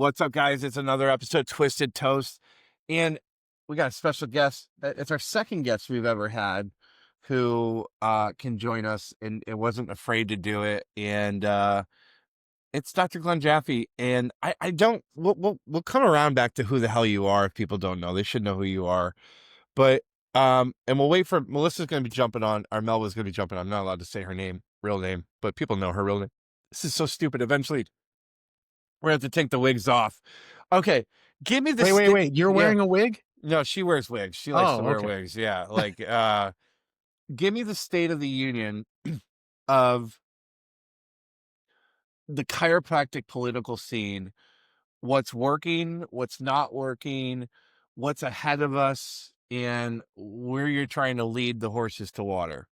What's up, guys? It's another episode of Twisted Toast, and we got a special guest. It's our second guest we've ever had who can join us and it wasn't afraid to do it. And it's Dr. Glenn Jaffe. And I don't. We'll come around back to who the hell you are if people don't know. They should know who you are. But and we'll wait for Melissa's going to be jumping on. Or Melba's going to be jumping on. I'm not allowed to say her real name, but people know her real name. This is so stupid. Eventually, we're going to have to take the wigs off. Okay. Give me the Wait. You're wearing a wig? No, she wears wigs. She likes to wear wigs. Yeah. Like, give me the state of the union of the chiropractic political scene. What's working, what's not working, what's ahead of us, and where you're trying to lead the horses to water.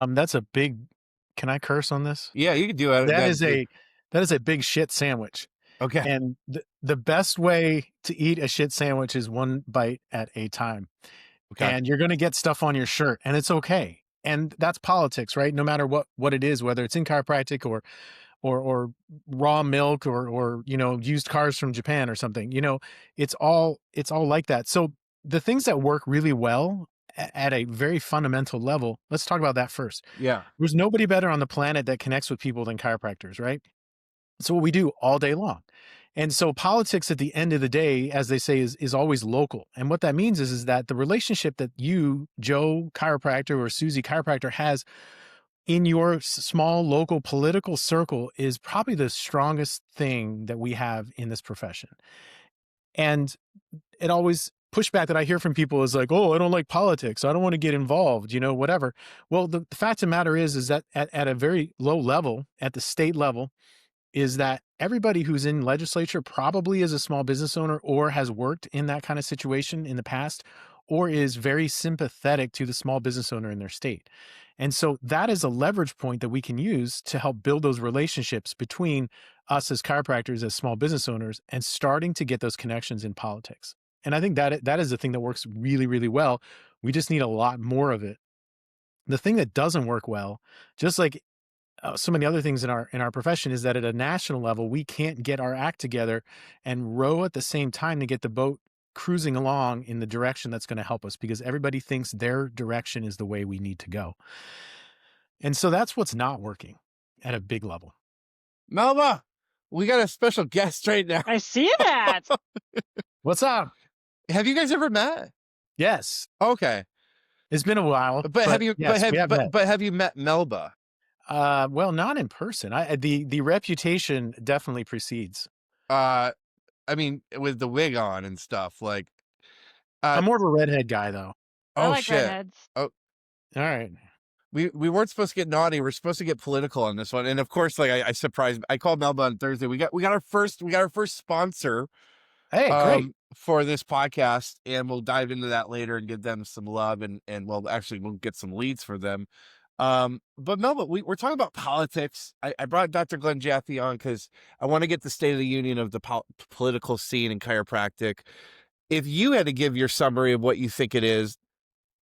That's a big, can I curse on this? Yeah, you can do it. That is a big shit sandwich. Okay. And the best way to eat a shit sandwich is one bite at a time. Okay. And you're going to get stuff on your shirt and it's okay. And that's politics, right? No matter what it is, whether it's in chiropractic or raw milk or, used cars from Japan or something, it's all like that. So the things that work really well at a very fundamental level, let's talk about that first. Yeah. There's nobody better on the planet that connects with people than chiropractors, right? So what we do all day long. And so politics at the end of the day, as they say, is always local. And what that means is that the relationship that you, Joe chiropractor or Susie chiropractor, has in your small local political circle is probably the strongest thing that we have in this profession. And it always pushback that I hear from people is like, oh, I don't like politics. I don't want to get involved, whatever. Well, the fact of the matter is that at a very low level, at the state level, is that everybody who's in legislature probably is a small business owner or has worked in that kind of situation in the past, or is very sympathetic to the small business owner in their state. And so that is a leverage point that we can use to help build those relationships between us as chiropractors, as small business owners, and starting to get those connections in politics. And I think that is the thing that works really, really well. We just need a lot more of it. The thing that doesn't work well, just like so many other things in our profession, is that at a national level, we can't get our act together and row at the same time to get the boat cruising along in the direction that's going to help us, because everybody thinks their direction is the way we need to go. And so that's what's not working at a big level. Melba, we got a special guest right now. I see that. What's up? Have you guys ever met? Yes. Okay. It's been a while. But have you met Melba? Well, not in person. The reputation definitely precedes. I mean, with the wig on and stuff, like. I'm more of a redhead guy, though. I like shit. redheads. Oh, all right. We weren't supposed to get naughty. We're supposed to get political on this one, and of course, like I surprised. I called Melba on Thursday. We got our first sponsor. Hey, great. For this podcast, and we'll dive into that later and give them some love, and we'll get some leads for them. But Melba, we're talking about politics. I brought Dr. Glenn Jaffe on because I want to get the state of the union of the political scene in chiropractic. If you had to give your summary of what you think it is,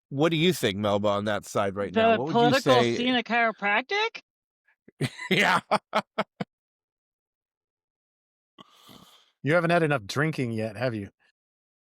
what do you think, Melba, on that side right now? What would you say? The political scene of chiropractic? Yeah. You haven't had enough drinking yet, have you?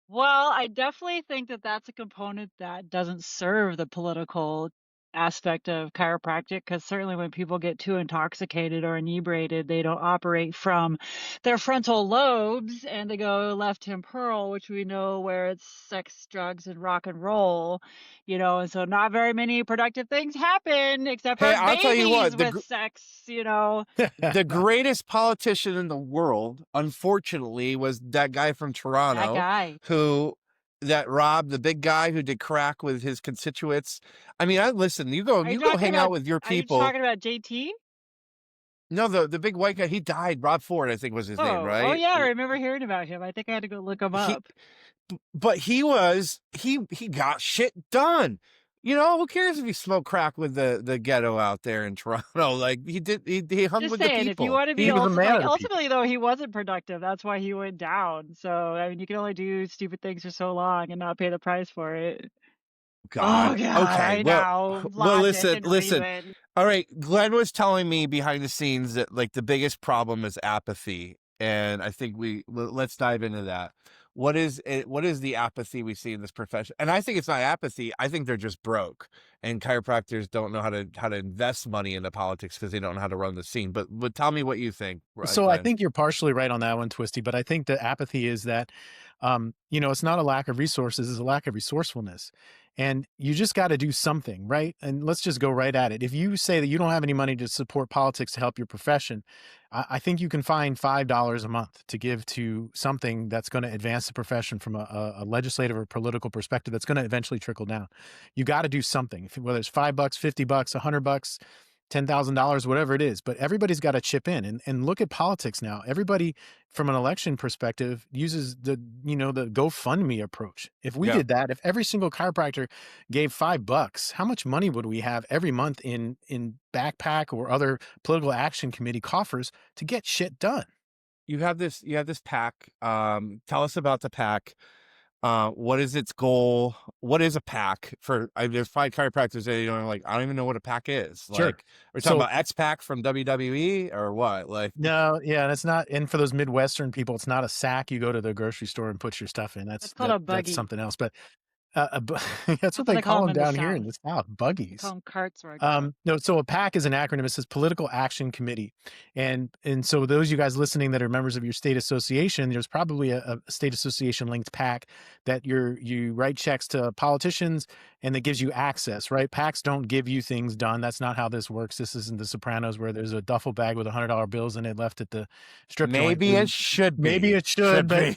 Well, I definitely think that that's a component that doesn't serve the political aspect of chiropractic, because certainly when people get too intoxicated or inebriated, they don't operate from their frontal lobes and they go left temporal, which we know where it's sex, drugs, and rock and roll, and so not very many productive things happen except for I'll tell you what, with sex, The greatest politician in the world, unfortunately, was that guy from Toronto. That guy. That Rob, the big guy who did crack with his constituents. I mean, listen, you go hang out with your people. Are you talking about JT? No, the big white guy, he died. Rob Ford, I think was his name, right? Oh yeah, I remember hearing about him. I think I had to go look him up. But he got shit done. Who cares if you smoke crack with the ghetto out there in Toronto? Like he hung Just with saying, the people. If you want to be ultimately though, he wasn't productive. That's why he went down. So I mean, you can only do stupid things for so long and not pay the price for it. God. Oh God, okay. I know. Well, listen. All right. Glenn was telling me behind the scenes that like the biggest problem is apathy. and I think let's dive into that. What is it? What is the apathy we see in this profession? And I think it's not apathy. I think they're just broke, and chiropractors don't know how to invest money into politics because they don't know how to run the scene. But tell me what you think, So I Glenn. think you're partially right on that one, Twisty, but I think the apathy is that, it's not a lack of resources, it's a lack of resourcefulness. And you just got to do something, right? And let's just go right at it. If you say that you don't have any money to support politics to help your profession, I think you can find $5 a month to give to something that's going to advance the profession from a legislative or political perspective that's going to eventually trickle down. You got to do something, whether it's $5, $50, $100, $10,000, whatever it is, but everybody's got to chip in and look at politics now. Everybody from an election perspective uses the GoFundMe approach. If we Yeah. did that, if every single chiropractor gave $5, how much money would we have every month in BAC PAC or other political action committee coffers to get shit done? You have this PAC. Tell us about the PAC. What is its goal? What is a PAC? There's probably chiropractors that I don't even know what a PAC is. Sure. Like, we're talking So about X PAC from WWE or what? Like, no, yeah, and it's not. And for those Midwestern people, it's not a sack you go to the grocery store and put your stuff in. It's called a That's buggy. something else. But that's That's what what they they call call them them in the down here in South. the South, They buggies. call them carts where I grew up. No, so a PAC is an acronym. It says Political Action Committee, and so those of you guys listening that are members of your state association, there's probably a state association linked PAC that you write checks to politicians, and that gives you access. Right? PACs don't give you things done. That's not how this works. This isn't The Sopranos where there's a duffel bag with $100 bills in it left at the strip joint. maybe it should be. Maybe it should, but be.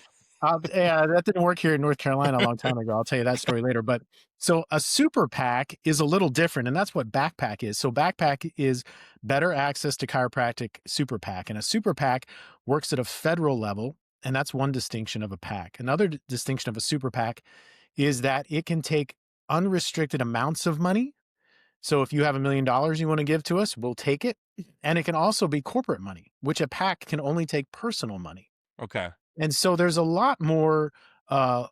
yeah, that didn't work here in North Carolina a long time ago. I'll tell you that story later. But so a super PAC is a little different, and that's what BAC PAC is. So BAC PAC is better access to chiropractic super PAC, and a super PAC works at a federal level, and that's one distinction of a PAC. Another distinction of a super PAC is that it can take unrestricted amounts of money. So if you have $1 million you want to give to us, we'll take it. And it can also be corporate money, which a PAC can only take personal money. Okay. And so there's a lot more of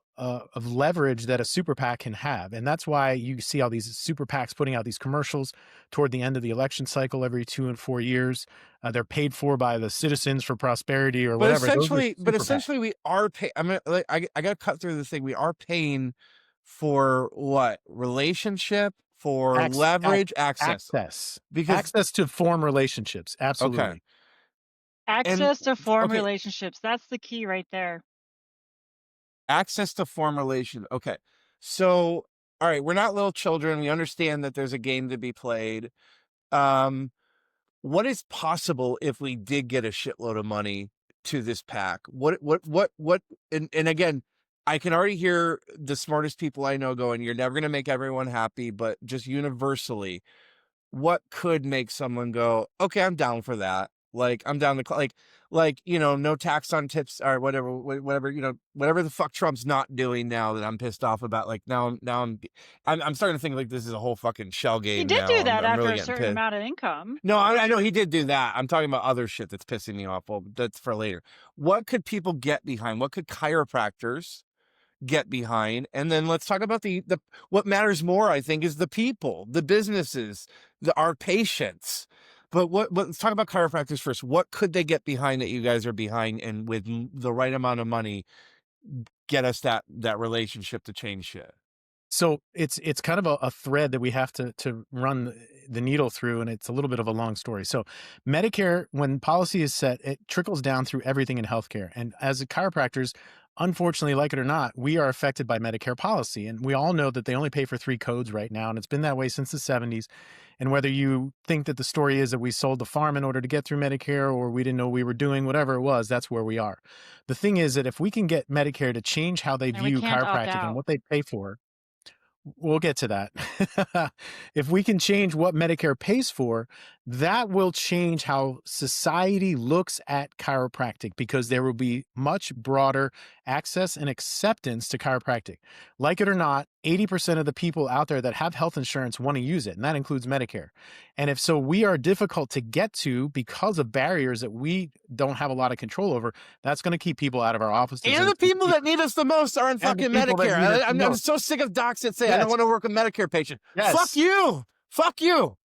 leverage that a super PAC can have. And that's why you see all these super PACs putting out these commercials toward the end of the election cycle every 2 and 4 years. They're paid for by the Citizens for Prosperity or whatever. Essentially, we are paying. I got to cut through the thing. We are paying for what? Relationship, for leverage, access. Because access to form relationships. Absolutely. Okay. Access to form relationships. That's the key right there. Access to form relation. Okay. So, all right, we're not little children. We understand that there's a game to be played. What is possible if we did get a shitload of money to this PAC? And again, I can already hear the smartest people I know going, you're never going to make everyone happy, but just universally, what could make someone go, okay, I'm down for that. Like, I'm down to no tax on tips or whatever, whatever the fuck Trump's not doing now that I'm pissed off about. Like now I'm starting to think like this is a whole fucking shell game. He did now. do that I'm after really a certain pissed. amount of income. No, I know he did do that. I'm talking about other shit that's pissing me off. Well, that's for later. What could people get behind? What could chiropractors get behind? And then let's talk about the what matters more, I think, is the people, the businesses, our patients. But let's talk about chiropractors first. What could they get behind that you guys are behind, and with the right amount of money, get us that relationship to change shit? So it's kind of a thread that we have to run the needle through, and it's a little bit of a long story. So Medicare, when policy is set, it trickles down through everything in healthcare. And as chiropractors, unfortunately, like it or not, we are affected by Medicare policy. And we all know that they only pay for 3 codes right now, and it's been that way since the 70s. And whether you think that the story is that we sold the farm in order to get through Medicare, or we didn't know we were doing, whatever it was, that's where we are. The thing is that if we can get Medicare to change how they view chiropractic and what they pay for, we'll get to that. If we can change what Medicare pays for, that will change how society looks at chiropractic, because there will be much broader access and acceptance to chiropractic. Like it or not, 80% of the people out there that have health insurance want to use it, and that includes Medicare. And if so, we are difficult to get to because of barriers that we don't have a lot of control over. That's going to keep people out of our offices. And the people that need us the most are in fucking Medicare. I'm so sick of docs that say, I don't want to work with Medicare patients. Yes. Fuck you.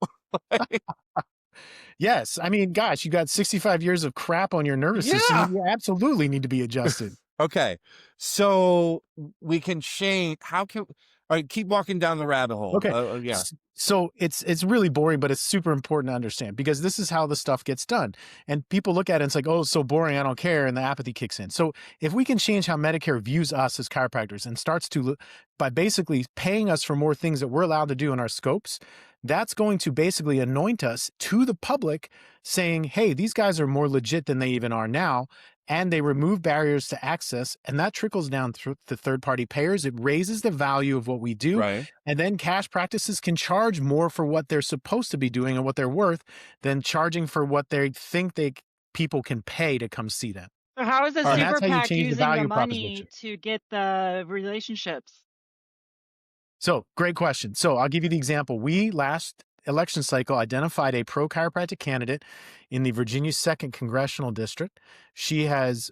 Yes, I mean, gosh, you got 65 years of crap on your nervous system. Yeah. You absolutely need to be adjusted. Okay. So we can change. How can, all right, keep walking down the rabbit hole. Okay. Yeah. So it's really boring, but it's super important to understand because this is how the stuff gets done. And people look at it and it's like, oh, it's so boring, I don't care, and the apathy kicks in. So if we can change how Medicare views us as chiropractors and starts to by basically paying us for more things that we're allowed to do in our scopes, that's going to basically anoint us to the public saying, hey, these guys are more legit than they even are now. And they remove barriers to access, and that trickles down through the third-party payers. It raises the value of what we do, Right. and then cash practices can charge more for what they're supposed to be doing and what they're worth than charging for what they think people can pay to come see them. So how is the All right. And that's super how you PAC change the using the value money proposition. to get the relationships? So, great question. So, I'll give you the example. We last election cycle identified a pro-chiropractic candidate in the Virginia 2nd Congressional District. She has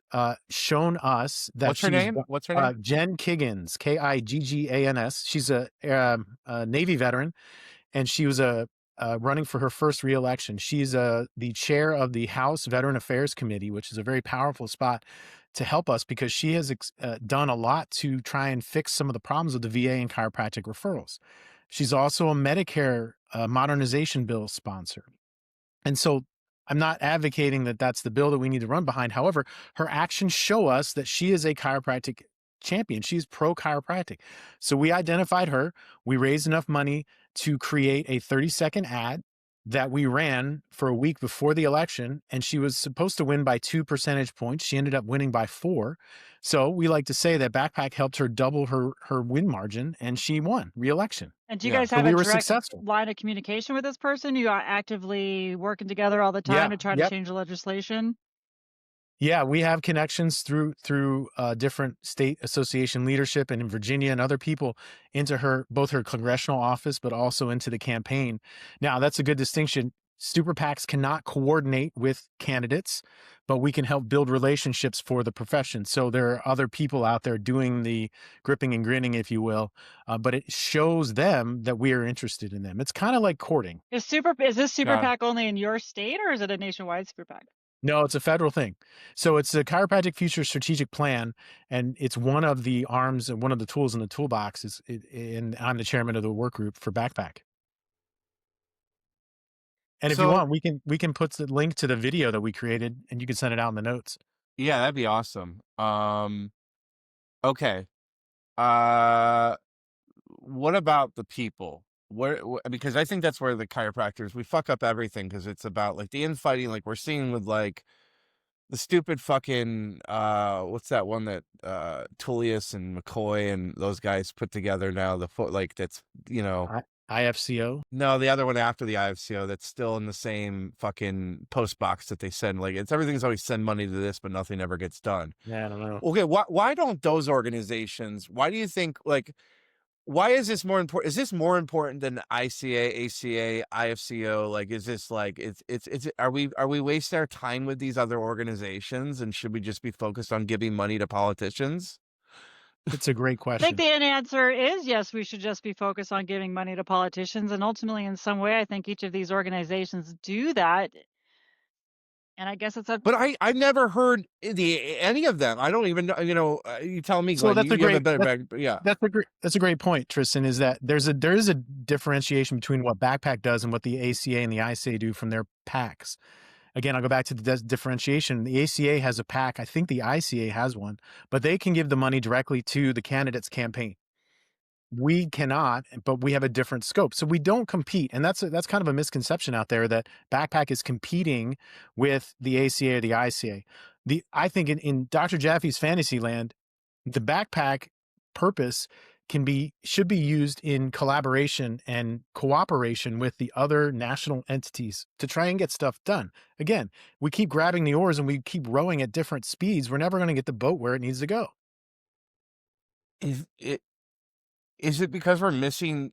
shown us that What's her she's name? What's her name? Jen Kiggins, Kiggans. She's a Navy veteran, and she was running for her first reelection. She's the chair of the House Veteran Affairs Committee, which is a very powerful spot to help us because she has done a lot to try and fix some of the problems with the VA and chiropractic referrals. She's also a Medicare modernization bill sponsor. And so I'm not advocating that that's the bill that we need to run behind. However, her actions show us that she is a chiropractic champion. She's pro chiropractic. So we identified her. We raised enough money to create a 30-second ad that we ran for a week before the election. And she was supposed to win by 2 percentage points. She ended up winning by 4. So we like to say that BAC PAC helped her double her win margin, and she won re-election. And do you Yeah. guys So have we a were direct successful. line of communication with this person? You are actively working together all the time Yeah. to try to Yep. change the legislation? Yeah, we have connections through different state association leadership and in Virginia and other people into both her congressional office, but also into the campaign. Now, that's a good distinction. Super PACs cannot coordinate with candidates, but we can help build relationships for the profession. So there are other people out there doing the gripping and grinning, if you will, but it shows them that we are interested in them. It's kind of like courting. Is this super Got it. PAC only in your state, or is it a nationwide super PAC? No, it's a federal thing. So it's the Chiropractic Future Strategic Plan, and it's one of the arms and one of the tools in the toolbox. And I'm the chairman of the work group for BAC PAC. And if you So want, we can put the link to the video that we created, and you can send it out in the notes. yeah, that'd be awesome. Okay. Uh, what about the people? Because I think that's where the chiropractors, we fuck up everything because it's about like the infighting, like we're seeing with like the stupid fucking what's that one that Tullius and McCoy and those guys put together now, the foot, like that's, you know, IFCO. no, the other one after the IFCO that's still in the same fucking post box that they send, like it's everything's always send money to this but nothing ever gets done. Yeah, I don't know. Okay, why don't those organizations, why do you think, like, why is this more important? Is this more important than ICA, ACA, IFCO? Like, is this like, are we wasting our time with these other organizations, and should we just be focused on giving money to politicians? It's a great I think question. the answer is yes, we should just be focused on giving money to politicians. And ultimately, in some way, I think each of these organizations do that. And I guess it's a But I never heard any of them. I don't even know, you know, you tell me, So Glenn, you have a better bag, yeah. that's a great point, Tristan. Is that there is a differentiation between what BAC PAC does and what the ACA and the ICA do from their PACs. Again, I'll go back to the differentiation. The ACA has a PAC. I think the ICA has one, but they can give the money directly to the candidate's campaign. We cannot, but we have a different scope. So we don't compete. And that's kind of a misconception out there that BAC PAC is competing with the ACA or the ICA. I think in Dr. Jaffe's fantasy land, the BAC PAC purpose should be used in collaboration and cooperation with the other national entities to try and get stuff done. Again, we keep grabbing the oars and we keep rowing at different speeds. We're never going to get the boat where it needs to go. Is it because we're missing,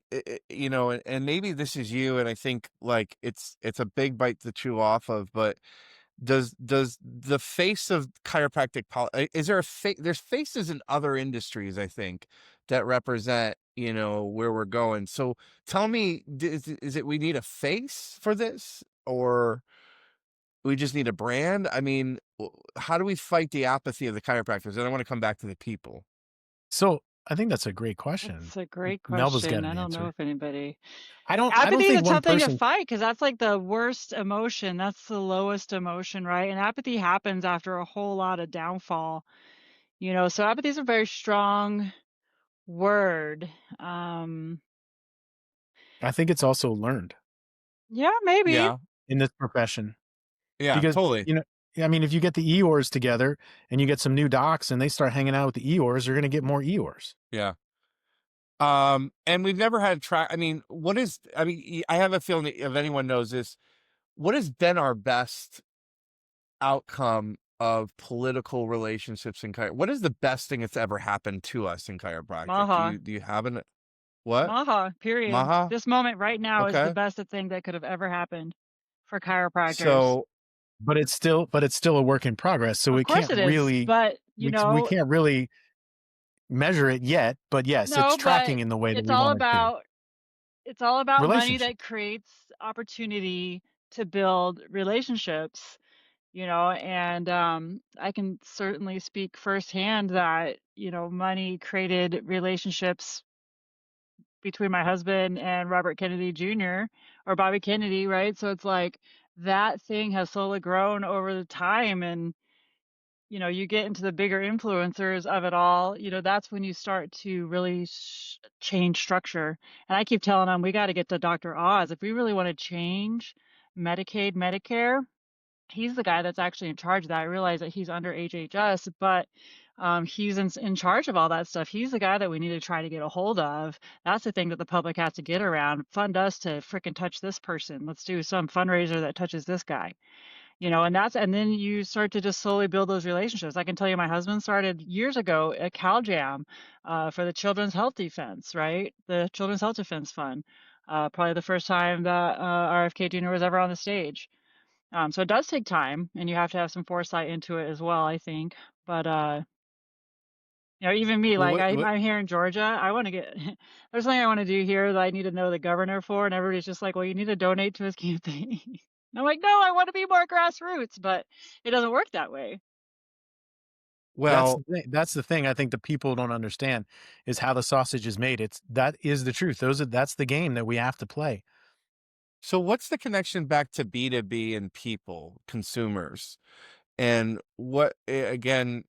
you know, and maybe this is you, and I think like it's a big bite to chew off of, but does the face of chiropractic is there there's faces in other industries, I think, that represent, you know, where we're going. So tell me, is it we need a face for this? or we just need a brand? I mean, how do we fight the apathy of the chiropractors? And I want to come back to the people. So I think that's a great question. That's a great Melba's got question. an I don't know answer. if anybody. I don't Apathy is think a one tough thing to person. fight because that's like the worst emotion. That's the lowest emotion, right? And apathy happens after a whole lot of downfall, so apathy is a very strong word. I think it's also learned Yeah, maybe. Yeah. in this profession Yeah, because totally. I mean, if you get the Eeyores together and you get some new docs and they start hanging out with the Eeyores, you're going to get more Eeyores. Yeah. And we've never had track. I mean, I have a feeling that if anyone knows this, what has been our best outcome of political relationships in what is the best thing that's ever happened to us in chiropractic? MAHA. Do you have an what? MAHA, period. Maha? This moment right now is the Okay. best thing that could have ever happened for chiropractors. So But it's still a work in progress. So Of we course can't it is, really but we can't really measure it yet. But yes, it's no, but tracking in the way that it's we all want it to. about it's all about money Relationship. that creates opportunity to build relationships, and I can certainly speak firsthand that, money created relationships between my husband and Robert Kennedy Jr. or Bobby Kennedy, right? So it's like that thing has slowly grown over the time and you get into the bigger influencers of it all, that's when you start to really change structure. And I keep telling them we got to get to Dr. Oz. If we really want to change Medicaid, Medicare, he's the guy that's actually in charge of that. I realize that he's under HHS, but he's in charge of all that stuff. He's the guy that we need to try to get a hold of. That's the thing that the public has to get around. Fund us to frickin' touch this person. Let's do some fundraiser that touches this guy. And then you start to just slowly build those relationships. I can tell you, my husband started years ago at CalJam for the Children's Health Defense, right? The Children's Health Defense Fund. Probably the first time that RFK Jr. was ever on the stage. So it does take time, and you have to have some foresight into it as well, I think. But even me, well, like what I'm here in Georgia. I want to get there's something I want to do here that I need to know the governor for, and everybody's just like, "Well, you need to donate to his campaign." And I'm like, "No, I want to be more grassroots," but it doesn't work that way. well, That's the thing I think the people don't understand is how the sausage is made. That is the truth. That's the game that we have to play. so what's the connection back to B2B and people, consumers? And again,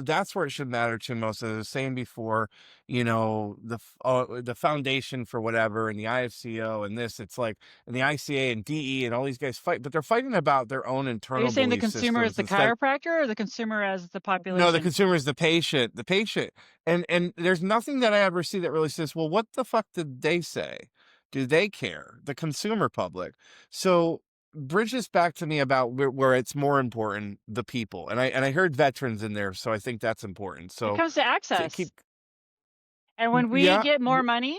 that's where it should matter to most. As I was saying before, the foundation for whatever and the IFCO and this, it's like, and the ICA and DE and all these guys fight, but they're fighting about their own Are you internal saying the belief consumer is systems the instead. chiropractor or the consumer as the No, the population? consumer is the patient. And there's nothing that I ever see that really says, well, what the fuck did they say? Do they care? The consumer public. So bridge this back to me about where it's more important, the people. And I heard veterans in there, so I think that's important. It So comes to access. keep And when we yeah. get more money,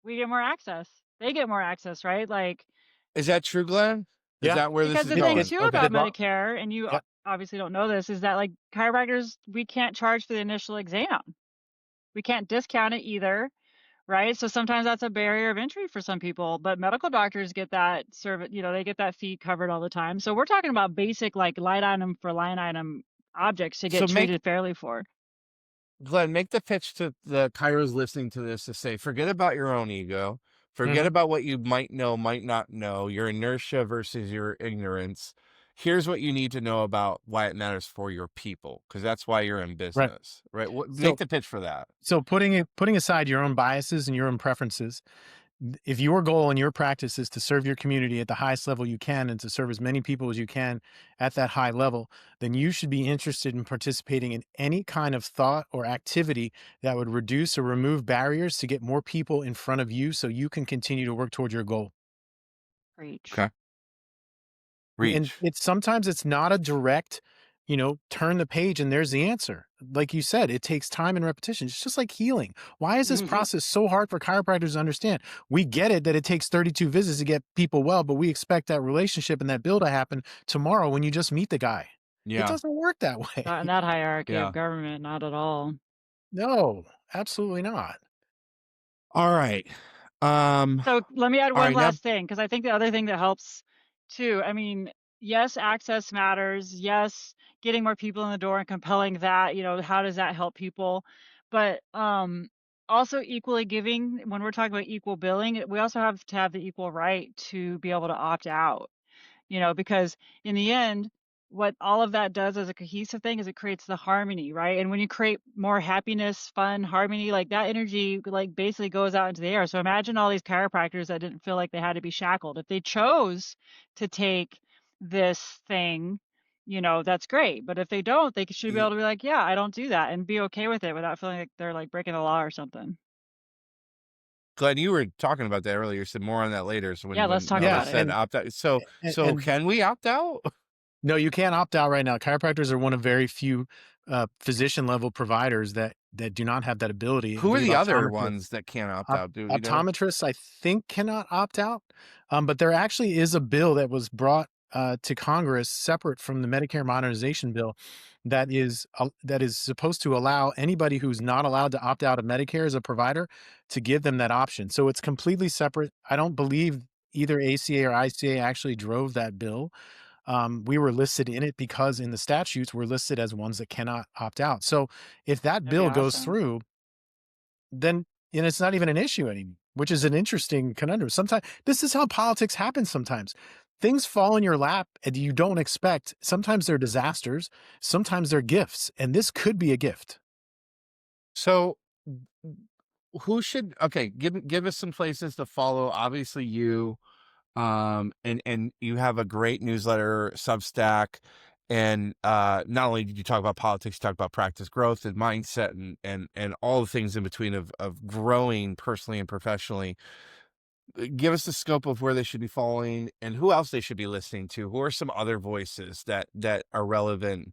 we get more access. They get more access, right? Like, Is that true, Glenn? Is Yeah. that where this because is the thing It going? too Okay. about well, Medicare, and you yeah. obviously don't know this, is that like chiropractors, we can't charge for the initial exam. We can't discount it either, right? So sometimes that's a barrier of entry for some people, but medical doctors get that service, they get that fee covered all the time. So we're talking about basic like line item for line item objects to So get treated fairly for. Glenn, make the pitch to the chiros listening to this to say, forget about your own ego. Forget Mhm. about what you might know, might not know, your inertia versus your ignorance. Here's what you need to know about why it matters for your people, because that's why you're in Right. business, right? Make So the pitch for that. putting aside your own biases and your own preferences, if your goal in your practice is to serve your community at the highest level you can and to serve as many people as you can at that high level, then you should be interested in participating in any kind of thought or activity that would reduce or remove barriers to get more people in front of you so you can continue to work toward your goal. Preach. Okay. And Reach. sometimes it's not a direct, turn the page and there's the answer. Like you said, it takes time and repetition. It's just like healing. Why is this process so hard for chiropractors to understand? We get it that it takes 32 visits to get people well, but we expect that relationship and that build to happen tomorrow when you just meet the guy. It Yeah. doesn't work that Not in way. that hierarchy of Yeah. government, not at all. No, absolutely not. All right. So let me add All one right. Now, last thing, because I think the other thing that helps too. I mean, yes, access matters. Yes, getting more people in the door and compelling that, how does that help people? But also equally giving, when we're talking about equal billing, we also have to have the equal right to be able to opt out. Because in the end, what all of that does as a cohesive thing is it creates the harmony, right? And when you create more happiness, fun, harmony, like that energy, like basically goes out into the air. So imagine all these chiropractors that didn't feel like they had to be shackled. If they chose to take this thing, that's great. But if they don't, they should be able to be like, yeah, I don't do that and be okay with it without feeling like they're like breaking the law or something. Glenn, you were talking about that earlier. You said more on that later. So Yeah, when let's talk Melba about Yeah, it. said opt out, so and can we opt out? no, you can't opt out right now. Chiropractors are one of very few physician level providers that do not have that ability. I Who are believe the other optometrists. ones that can't opt out? Do you know? Optometrists, I think, cannot opt out, but there actually is a bill that was brought to Congress separate from the Medicare modernization bill that is supposed to allow anybody who's not allowed to opt out of Medicare as a provider to give them that option. So it's completely separate. I don't believe either ACA or ICA actually drove that bill. We were listed in it because in the statutes we're listed as ones that cannot opt out. So if that That'd be bill goes awesome. through, then it's not even an issue anymore, which is an interesting conundrum. Sometimes this is how politics happens sometimes. Things fall in your lap and you don't expect. Sometimes they're disasters, sometimes they're gifts, and this could be a gift. So who should give us some places to follow. Obviously you and you have a great newsletter, Substack, and not only did you talk about politics, you talk about practice growth and mindset and all the things in between of growing personally and professionally. Give us the scope of where they should be following and who else they should be listening to. Who are some other voices that are relevant,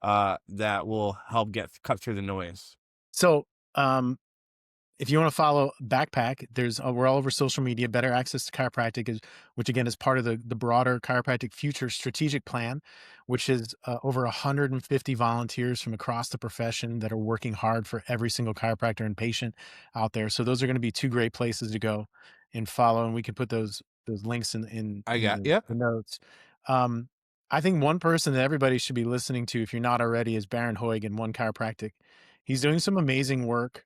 that will help cut through the noise? So, if you want to follow BAC PAC, we're all over social media. Better Access to Chiropractic which again is part of the broader Chiropractic Future Strategic Plan, which is over 150 volunteers from across the profession that are working hard for every single chiropractor and patient out there. So those are going to be two great places to go and follow, and we can put those links I in got yeah. the notes. Um, I think one person that everybody should be listening to, if you're not already, is Baron Hoig in One Chiropractic. He's doing some amazing work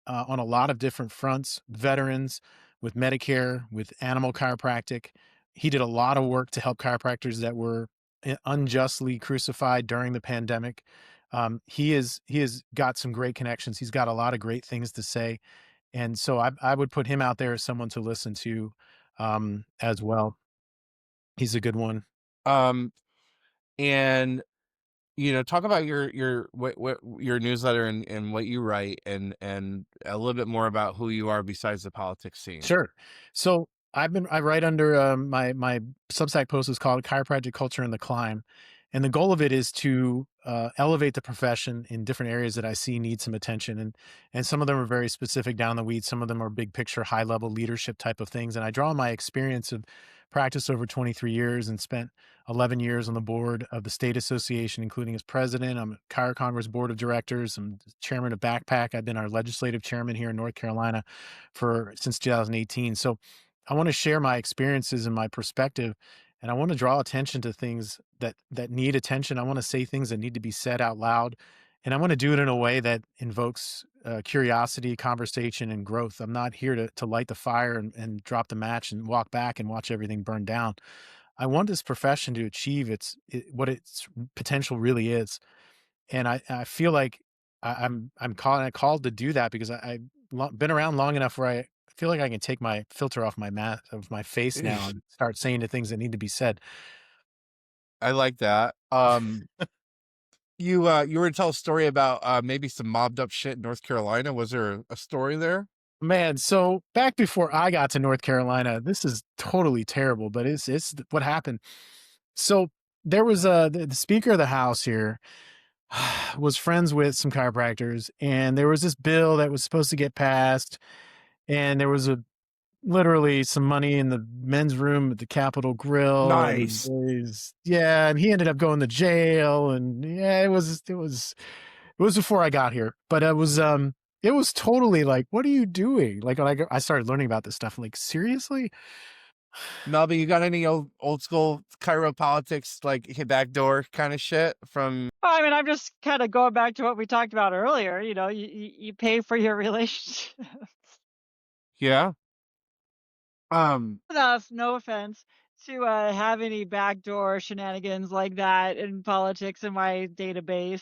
on a lot of different fronts, veterans, with Medicare, with animal chiropractic. He did a lot of work to help chiropractors that were unjustly crucified during the pandemic. He has got some great connections. He's got a lot of great things to say, and so I would put him out there as someone to listen to as well. He's a good one. Um, and talk about what your newsletter and what you write and a little bit more about who you are besides the politics scene. Sure. So I write under my Substack post is called Chiropractic Culture and the Climb, and the goal of it is to elevate the profession in different areas that I see need some attention, and some of them are very specific down the weeds. Some of them are big picture, high level leadership type of things, and I draw on my experience of practice over 23 years and spent 11 years on the board of the state association, including as president. I'm a Chiro Congress board of directors. I'm chairman of BAC PAC. I've been our legislative chairman here in North Carolina since 2018. So I want to share my experiences and my perspective, and I want to draw attention to things that need attention. I want to say things that need to be said out loud, and I want to do it in a way that invokes curiosity, conversation, and growth. I'm not here to light the fire and drop the match and walk back and watch everything burn down. I want this profession to achieve what its potential really is, and I feel like I'm called to do that because I've been around long enough where I feel like I can take my filter off of my face now and start saying the things that need to be said. I like that. You were to tell a story about maybe some mobbed up shit in North Carolina. Was there a story there? Man, so back before I got to North Carolina, this is totally terrible, but it's what happened. So there was the Speaker of the House here was friends with some chiropractors, and there was this bill that was supposed to get passed, and there was literally some money in the men's room at the Capitol Grill, and Nice. yeah, and he ended up going to jail, and yeah, it was before I got here, but it was totally like, what are you doing? Like I started learning about this stuff. Like, seriously? Melba, you got any old school chiropolitics, like hit back door kind of shit from? Well, I mean, I'm just kind of going back to what we talked about earlier. You know, you pay for your relationship. Yeah. Enough, no offense, to have any backdoor shenanigans like that in politics in my database.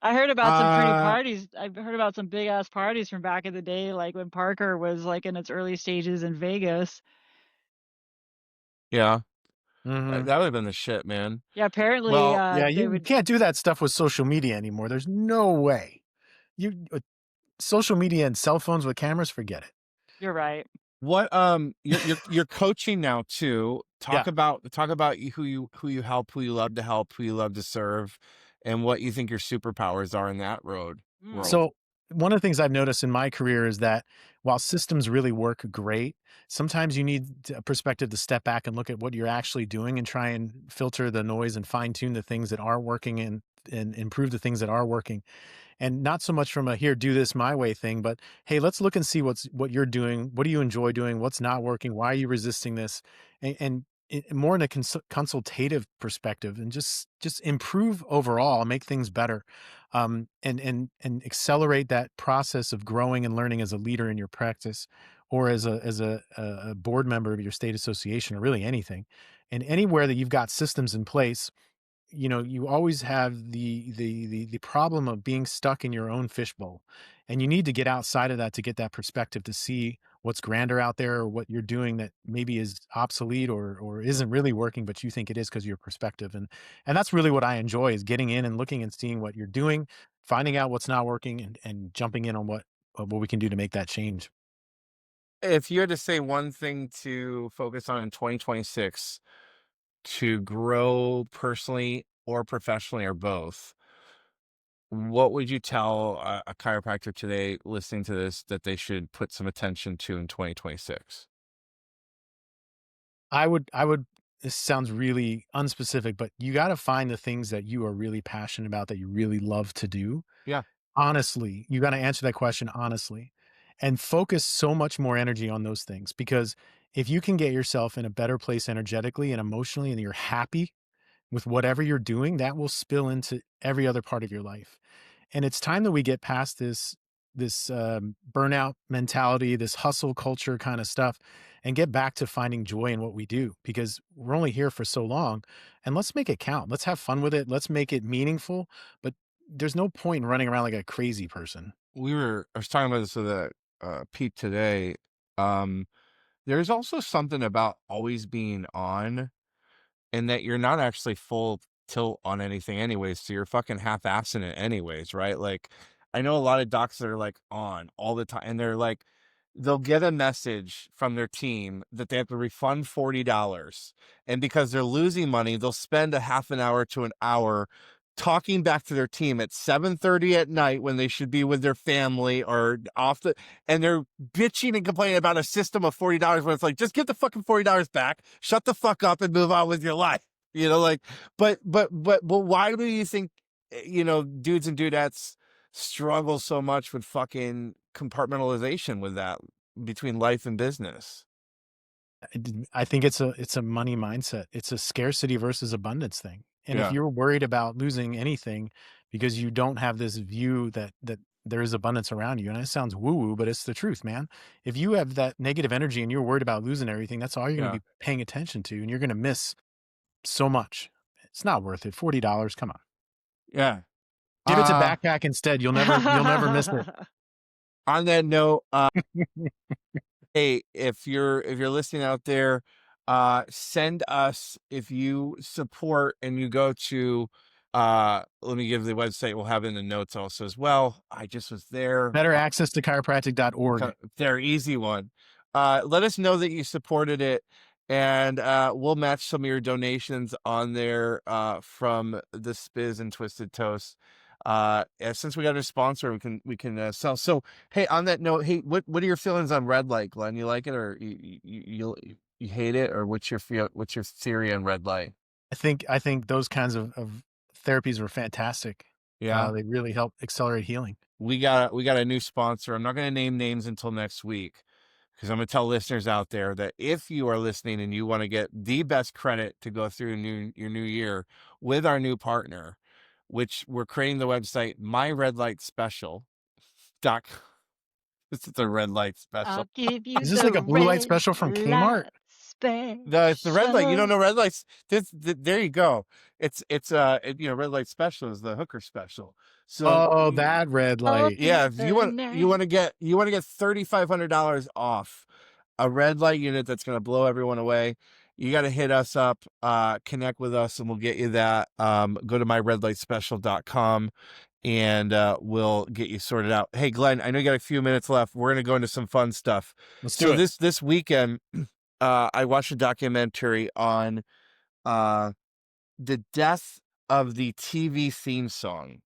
I heard about some pretty uh, parties. I've heard about some big ass parties from back in the day, like when Parker was like in its early stages in Vegas. yeah, Hmm. that would have been the shit, man. Yeah, apparently Well, Yeah, they you would. can't do that stuff with social media anymore. There's no way. You social media and cell phones with cameras, forget it. You're right. what you're coaching now too. Yeah. Talk about who you help, who you love to help, who you love to serve, and what you think your superpowers are in that Mm. world. So one of the things I've noticed in my career is that while systems really work great, sometimes you need a perspective to step back and look at what you're actually doing and try and filter the noise and fine tune the things that are working and improve the things that are working. And not so much from a here, do this my way thing, but hey, let's look and see what you're doing. What do you enjoy doing? What's not working? Why are you resisting this? And more in a consultative perspective, and just improve overall, make things better, and accelerate that process of growing and learning as a leader in your practice, or as a board member of your state association, or really anything, and anywhere that you've got systems in place. You always have the problem of being stuck in your own fishbowl, and you need to get outside of that to get that perspective to see what's grander out there, or what you're doing that maybe is obsolete or isn't really working, but you think it is because of your perspective. And that's really what I enjoy, is getting in and looking and seeing what you're doing, finding out what's not working, and jumping in on what we can do to make that change. If you had to say one thing to focus on in 2026 to grow personally or professionally or both, what would you tell a chiropractor today listening to this that they should put some attention to in 2026? I would this sounds really unspecific, but you got to find the things that you are really passionate about, that you really love to do. Yeah. Honestly, you got to answer that question honestly, and focus so much more energy on those things, because if you can get yourself in a better place energetically and emotionally, and you're happy with whatever you're doing, that will spill into every other part of your life. And it's time that we get past this burnout mentality, this hustle culture kind of stuff, and get back to finding joy in what we do, because we're only here for so long. And let's make it count. Let's have fun with it. Let's make it meaningful. But there's no point in running around like a crazy person. I was talking about this with a Pete today. Um, there's also something about always being on, and that you're not actually full tilt on anything anyways, so you're fucking half-assing it anyways, right? Like, I know a lot of docs that are, like, on all the time, and they're like they'll get a message from their team that they have to refund $40, and because they're losing money, they'll spend a half an hour to an hour talking back to their team at 7:30 at night when they should be with their family or off the and they're bitching and complaining about a system of $40 when it's like, just get the fucking $40 back, shut the fuck up and move on with your life. Like, but why do you think, dudes and dudettes struggle so much with fucking compartmentalization with that between life and business? I think it's a money mindset. It's a scarcity versus abundance thing. And if Yeah. you're worried about losing anything because you don't have this view that there is abundance around you, and it sounds woo woo, but it's the truth, man. If you have that negative energy and you're worried about losing everything, that's all you're going to Yeah. be paying attention to, and you're going to miss so much. It's not worth it. $40, come on. Yeah. Give it to Uh, backpack instead. You'll never miss it. on that note, hey, if you're listening out there, send us, if you support and you go to, let me give the website, we'll have it in the notes also as well. I just was there. Better access to chiropractic.org. Their easy one. Let us know that you supported it, and we'll match some of your donations on there from the Spiz and Twisted Toast. Since we got a sponsor, we can sell. So, hey, on that note, hey, what are your feelings on red light, Glenn? You like it, or you hate it, or what's your theory on red light? I think those kinds of therapies were fantastic. Yeah. They really help accelerate healing. We got a new sponsor. I'm not going to name names until next week, because I'm going to tell listeners out there that if you are listening and you want to get the best credit to go through your new year with our new partner, which we're creating the website myredlightspecial.com. This is a red light special. I'll give you Is this the like a blue light red special from Kmart? light No, it's the red light. You don't special. know red lights. There you go. Red light special is the hooker special. So Oh, that red All light. through yeah, if the you night. want to get $3,500 off a red light unit that's going to blow everyone away, you got to hit us up, connect with us, and we'll get you that. Go to myredlightspecial.com and we'll get you sorted out. Hey, Glenn, I know you got a few minutes left. We're going to go into some fun stuff. Let's So do it. this weekend, I watched a documentary on the death of the TV theme song,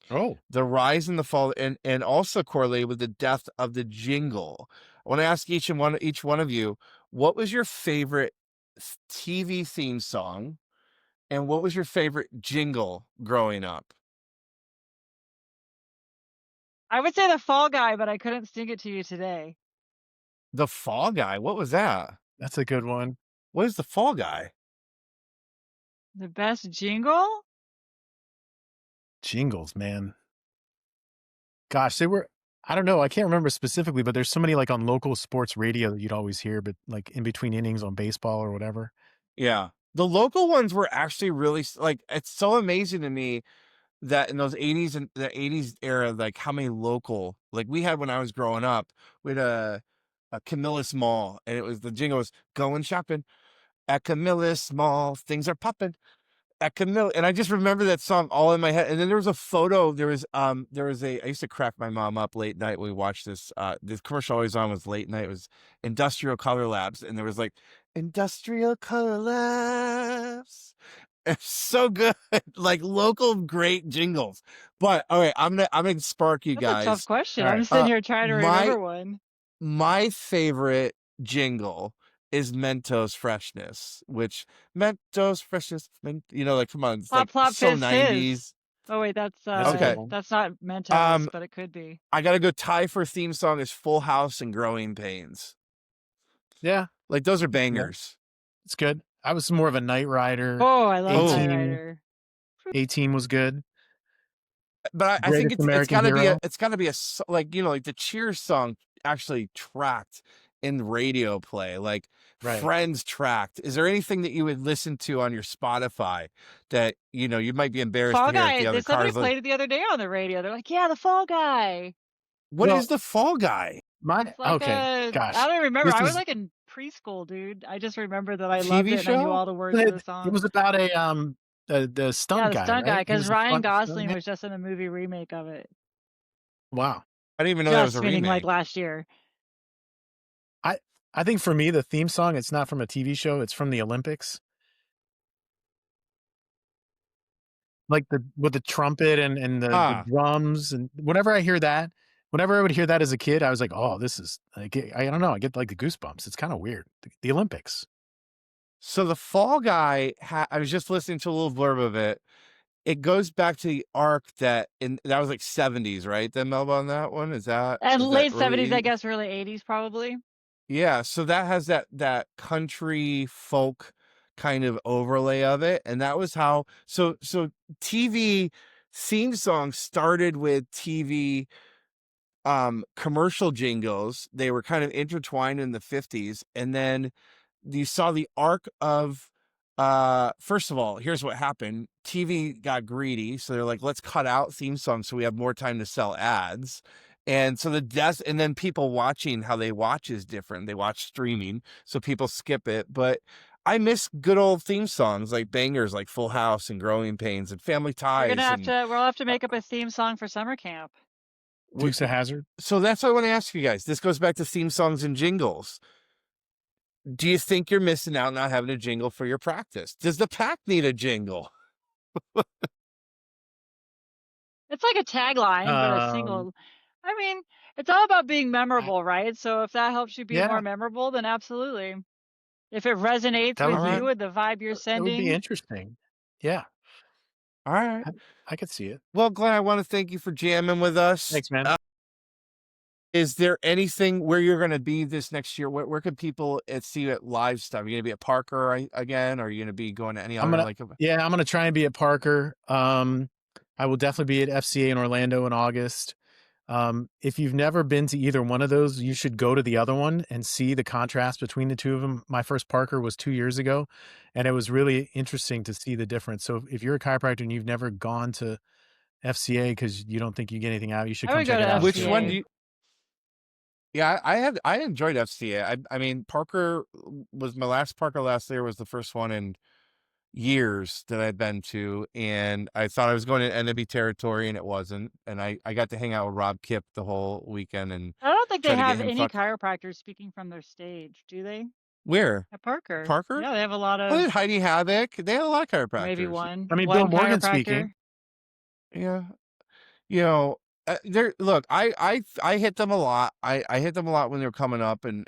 Oh, the rise and the fall, and also correlated with the death of the jingle. I want to ask each one of you, what was your favorite TV theme song, and what was your favorite jingle growing up? I would say the Fall Guy, but I couldn't sing it to you today. The Fall Guy. What was that? that's a good one. What is the Fall Guy? The best jingle? Jingles, man. Gosh, they were, I don't know. I can't remember specifically, but there's so many like on local sports radio that you'd always hear, but like in between innings on baseball or whatever. Yeah. The local ones were actually really like, it's so amazing to me that in those 80s and the 80s era, like how many local, like we had when I was growing up, we had a Camillus Mall, and it was the jingle was going shopping at Camillus Mall, things are popping at Camille. And I just remember that song all in my head. And then there was a photo, I used to crack my mom up late night when we watched this commercial always on was late night. It was Industrial Color Labs. And there was like Industrial Color Labs. It's so good. Like local great jingles. But all right, I'm gonna spark you That's a tough guys. question. All I'm right. sitting here trying to My remember one. my favorite jingle is Mentos Freshness, which Mentos Freshness, like come on, it's Plop like plop so fizz fizz. 90s. Oh wait, That's a good Okay. one. that's not Mentos, Um, but it could be. I gotta go tie for theme song is Full House and Growing Pains. Yeah, Like those are yeah, bangers. it's good. I was more of a Night Rider. Oh, I love Knight 18, Rider. 18 was good. But I think Greatest American Hero. it's gotta be like like the Cheers song actually tracked in radio play, like Right. Friends tracked. Is there anything that you would listen to on your Spotify that you might be embarrassed Fall to hear at Guy. the other Somebody cars? Like, played it the other day on the radio. They're like, "Yeah, the Fall Guy." what Well, is the Fall Guy? It's like I gosh, don't remember. this I was is like in preschool, dude. I just remember that I loved TV it and I knew show? all the words to the it was songs. about the Yeah, stunt the guy, stunt guy, right? He because was a Ryan stunt Gosling guy. was just in a movie remake of it. Wow. I didn't even know that was a Just meaning like remake. last year. I think for me the theme song, it's not from a TV show, it's from the Olympics. Like with the trumpet and the drums, and whenever I hear that, whenever I would hear that as a kid, I was like, "Oh, this is like I don't know, I get like the goosebumps." It's kind of weird. The Olympics. So the Fall Guy, I was just listening to a little blurb of it. It goes back to the arc that was like 70s, right? Then Melba on that one is that And is that late early 70s, I 80s? guess, early 80s probably. Yeah, so that has that country folk kind of overlay of it, and that was how so TV theme songs started with TV commercial jingles. They were kind of intertwined in the 50s, and then you saw the arc of first of all, here's what happened. TV got greedy, so they're like, let's cut out theme songs so we have more time to sell ads. And so and then people watching how they watch is different. They watch streaming, so people skip it. But I miss good old theme songs like bangers like Full House and Growing Pains and Family Ties and We'll have to make up a theme song for summer camp. Dukes of Hazzard. so that's what I want to ask you guys. This goes back to theme songs and jingles. Do you think you're missing out not having a jingle for your practice? Does the pack need a jingle? It's like a tagline, but a single. I mean, it's all about being memorable, right? So if that helps you be Yeah. more memorable, then absolutely. If it resonates That would with be you and the vibe you're that would be sending, interesting. Yeah, All right. I could see it. Well, Glenn, I want to thank you for jamming with us. Thanks, man. Is there anything where you're going to be this next year? Where could people see you at live stuff? Are you going to be at Parker again? Or are you going to be going to any I'm other gonna I'm gonna try and be at Parker. I will definitely be at FCA in Orlando in August. If you've never been to either one of those, you should go to the other one and see the contrast between the two of them. My first Parker was 2 years ago, and it was really interesting to see the difference. So if you're a chiropractor and you've never gone to FCA because you don't think you get anything out, you should I come would go check it to out. Which one do FCA. you? Yeah, I enjoyed FCA. I mean, Parker was my last Parker last year, was the first one in years that I'd been to, and I thought I was going to enemy territory, and it wasn't. And I got to hang out with Rob Kipp the whole weekend and I don't think try they to get have him any fucked. chiropractors speaking from their stage, do they? Where? At Parker. Parker? Yeah, they have a lot Oh, they of had Heidi Havoc. They had a lot of maybe chiropractors. one I mean, Bill Morgan chiropractor. speaking. Yeah. You know, look, I hit them a lot. I hit them a lot when they were coming up, and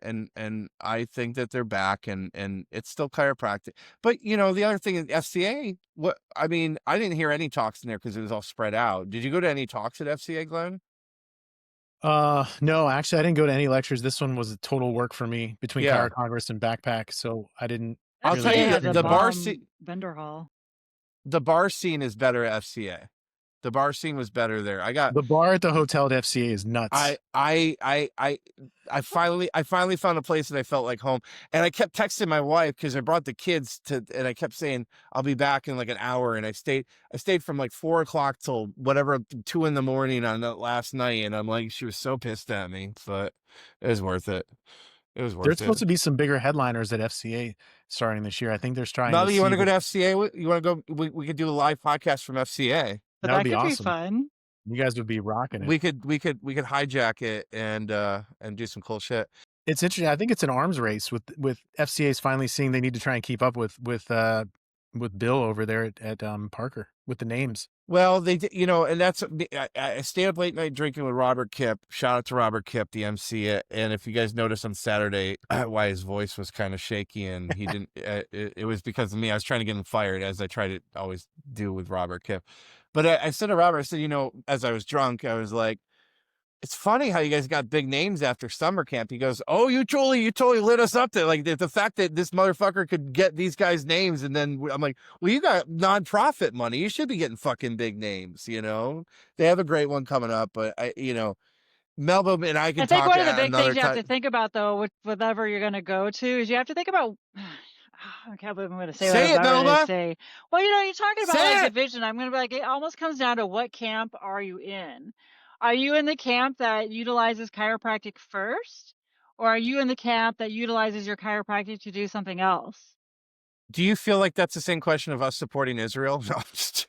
I think that they're back, and it's still chiropractic. But the other thing is FCA. I mean, I didn't hear any talks in there because it was all spread out. Did you go to any talks at FCA, Glenn? No, actually, I didn't go to any lectures. This one was a total work for me between Yeah, Chiro Congress and BAC PAC, so I didn't I'll really tell FCA get you a has that a chance the to go. vendor hall. the bar scene is better at FCA. The bar scene was better there. The bar at the hotel at FCA is nuts. I finally found a place that I felt like home, and I kept texting my wife because I brought the kids and I kept saying I'll be back in like an hour, and I stayed from like 4:00 till whatever 2 in the morning on that last night, and I'm like, she was so pissed at me, but it was worth it. It was There's worth supposed it. to be some bigger headliners at FCA starting this year. I think they're trying to Melba, you want see to go the, to FCA? You want to go? We could do a live podcast from FCA. But that would that be could be awesome. fun. You guys would be rocking it. We could hijack it and do some cool shit. It's interesting. I think it's an arms race with FCA's finally seeing they need to try and keep up with Bill over there at Parker with the names. Well, they did, and that's I stayed up late night drinking with Robert Kipp. Shout out to Robert Kipp, the MC. And if you guys noticed on Saturday why his voice was kind of shaky and he didn't, it was because of me. I was trying to get him fired, as I try to always do with Robert Kipp. But I said to Robert, I said, as I was drunk, I was like, it's funny how you guys got big names after summer camp. He goes, "Oh, you totally lit us up there. Like the fact that this motherfucker could get these guys' names." And then I'm like, "Well, you got nonprofit money. You should be getting fucking big names." They have a great one coming up, but Melba and I can I think talk one of the at big another things you have to time. think about, though, with whatever you're going to go to, is you have to think about. I can't believe I'm going to say what Say I'm it, about ready to Melba. say. Well, you're talking about Say like it. division. I'm going to be like, it almost comes down to what camp are you in? Are you in the camp that utilizes chiropractic first, or are you in the camp that utilizes your chiropractic to do something else? Do you feel like that's the same question of us supporting Israel? No, I'm just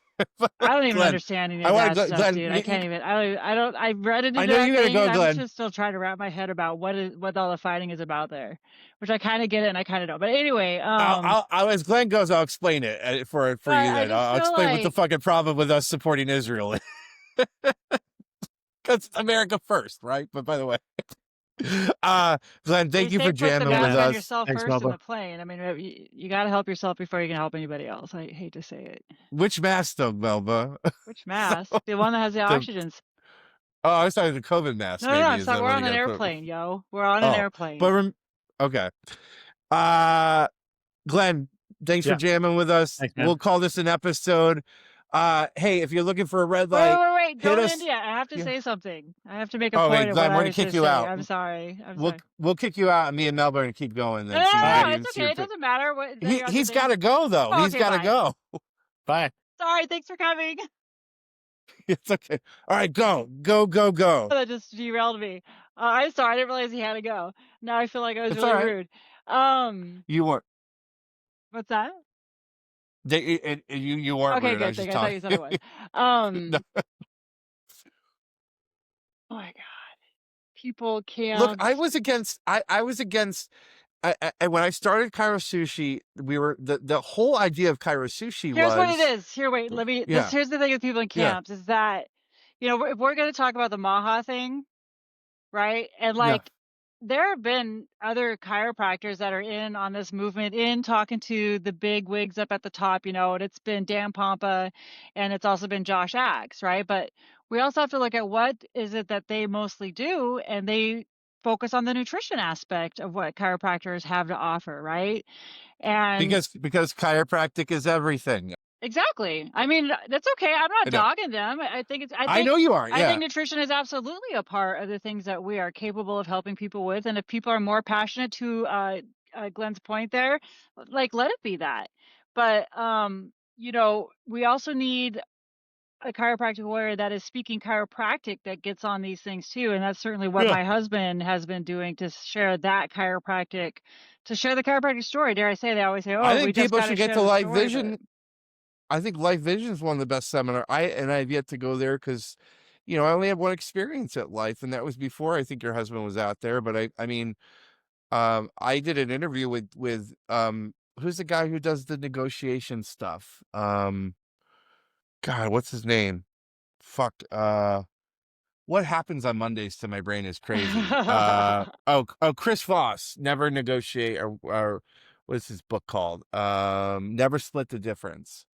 I don't even Glenn, understand any I of want that to, stuff, Glenn. dude. I can't even. I don't. I read into I know that you gotta thing. go, I'm Glenn. just still trying to wrap my head about what all the fighting is about there, which I kind of get it and I kind of don't. But anyway, As Glenn goes, I'll explain it for you. I Then just I'll feel explain what the like fucking problem with us supporting Israel is. Because America first, right? But by the way, Glenn, they thank you say for put the jamming with mask on us. yourself Thanks, first in Melba. the plane. I mean, you got to help yourself before you can help anybody else. I hate to say it. Which mask, though, Melba? Which mask? The one that has the the oxygen. Oh, I was talking the COVID mask. No, Maybe I'm is sorry. that We're what on you an got to put? airplane, yo. We're on an Oh, airplane. okay. Uh, Glenn, thanks for Yeah. jamming with us. Thanks, man. We'll call this an episode. Hey, if you're looking for a red Wait, light, wait. hit Don't us. end yet. I have to Yeah. say something. I have to make a Oh, point wait, of Glenn, what we're I gonna was kick going to you say. out. I'm sorry. We'll kick you out, and me and Melba are gonna keep going. No, Then so you might even it's see okay. your It doesn't matter. What He's got to go though. Oh, He's okay, got to bye. go. Bye. Sorry. Thanks for coming. It's okay. All right, go. That just derailed me. I'm sorry. I didn't realize he had to go. Now I feel like I was It's really all right. rude. You weren't. What's that? You weren't Okay, rude. good. I was just I thought you said it was. No. Oh my God. People can't. Look, I was against. When I started Cairo Sushi, we were the whole idea of Cairo Sushi Here's was. what it is. Here, wait. Let me. Yeah. Here's the thing with people in Yeah. camps is that, if we're going to talk about the MAHA thing, right? And Yeah. there have been other chiropractors that are in on this movement, in talking to the big wigs up at the top, and it's been Dan Pompa and it's also been Josh Axe, right? But we also have to look at what is it that they mostly do, and they focus on the nutrition aspect of what chiropractors have to offer, right? And Because chiropractic is everything. exactly. I mean, that's okay. I'm not I know. dogging them. I know you are. I think Yeah. nutrition is absolutely a part of the things that we are capable of helping people with. And if people are more passionate, to Glenn's point there, like, let it be that. But we also need a chiropractic warrior that is speaking chiropractic that gets on these things too. And that's certainly what Yeah. my husband has been doing, to share the chiropractic story. Dare I say, they always say, I oh, we think just people got to should get share to the Light story. But Vision. I think Light Vision is one of the best seminar. And I've yet to go there because, I only have one experience at Life, and that was before I think your husband was out there. But I mean, I did an interview with who's the guy who does the negotiation stuff? God, what's his name? Fuck. What happens on Mondays to my brain is crazy. Chris Voss, Never Negotiate, or what's his book called? Never Split the Difference.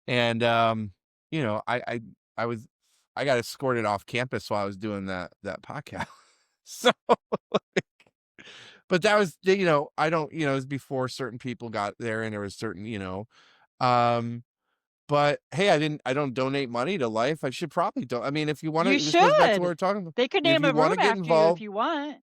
And you know, I was I got escorted off campus while I was doing that podcast. So, but that was, I don't, it was before certain people got there, and there was certain, um, but hey, I don't donate money to Life. I should probably don't. I mean, if you want You to, this goes back to what should. we're talking about. They could If name you a want room to get after you if involved, you want.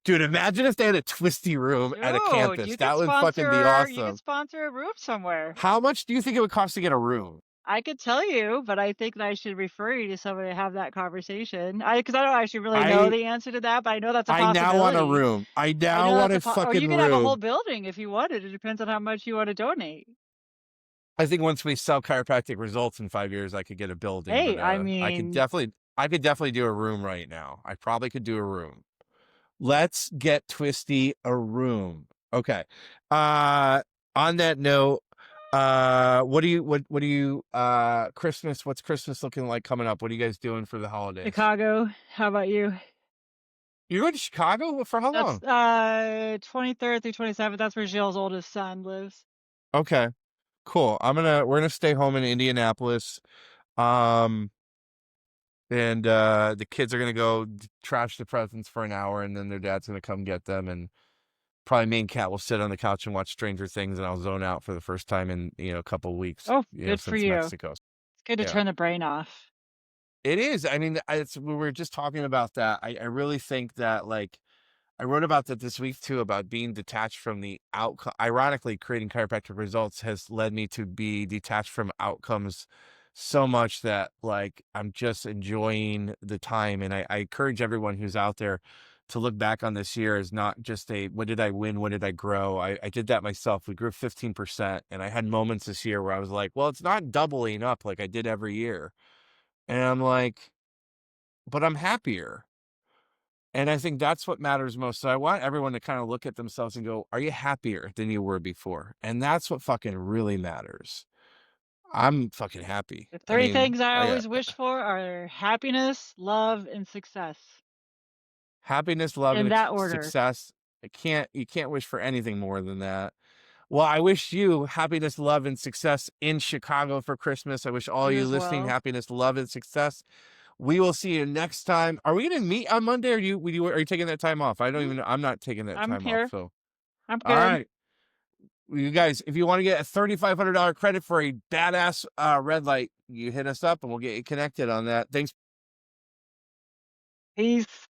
dude, imagine if they had a twisty room at a Dude, campus. you could That would fucking be awesome. sponsor a room somewhere. How much do you think it would cost to get a room? I could tell you, but I think that I should refer you to somebody to have that conversation. Because I don't actually really know I the answer to that, but I know that's a I now want a possibility. room. I I now know want that's a or fucking you could have a whole room. building if you wanted. It depends on how much you want to donate. I think once we sell chiropractic results in 5 years, I could get a building, Hey, but I I mean, could definitely do a room right now. I probably could do a room. Let's get Twisty a room. Okay. Uh on that note, what do you Christmas, what's Christmas looking like coming up? What are you guys doing for the holidays? Chicago, how about you? You're going to Chicago for how That's long? 23rd through 27th. That's where Jill's oldest son lives. Okay. Cool. We're gonna stay home in Indianapolis. Um and the kids are gonna go trash the presents for an hour, and then their dad's gonna come get them, and probably me and Kat will sit on the couch and watch Stranger Things, and I'll zone out for the first time in a couple of weeks, Oh, good for since you. Mexico. It's good to Yeah, turn the brain off. it is. I mean, we were just talking about that. I really think that, like, I wrote about that this week too, about being detached from the outcome. Ironically, creating chiropractic results has led me to be detached from outcomes so much that, like, I'm just enjoying the time. And I encourage everyone who's out there to look back on this year as not just what did I win? What did I grow? I did that myself. We grew 15%. And I had moments this year where I was like, well, it's not doubling up like I did every year. And I'm like, but I'm happier. And I think that's what matters most. So I want everyone to kind of look at themselves and go, are you happier than you were before? And that's what fucking really matters. I'm fucking happy. The I three mean, things I always wish for are happiness, love, and success. happiness, love, In and that order. success. You can't wish for anything more than that. Well, I wish you happiness, love, and success in Chicago for Christmas. I wish all You you as listening well. happiness, love, and success. We will see you next time. Are we going to meet on Monday, or are you taking that time off? I don't even know. I'm not taking that I'm time off. here. So, I'm all good. right. You guys, if you want to get a $3,500 credit for a badass red light, you hit us up and we'll get you connected on that. Thanks. Peace.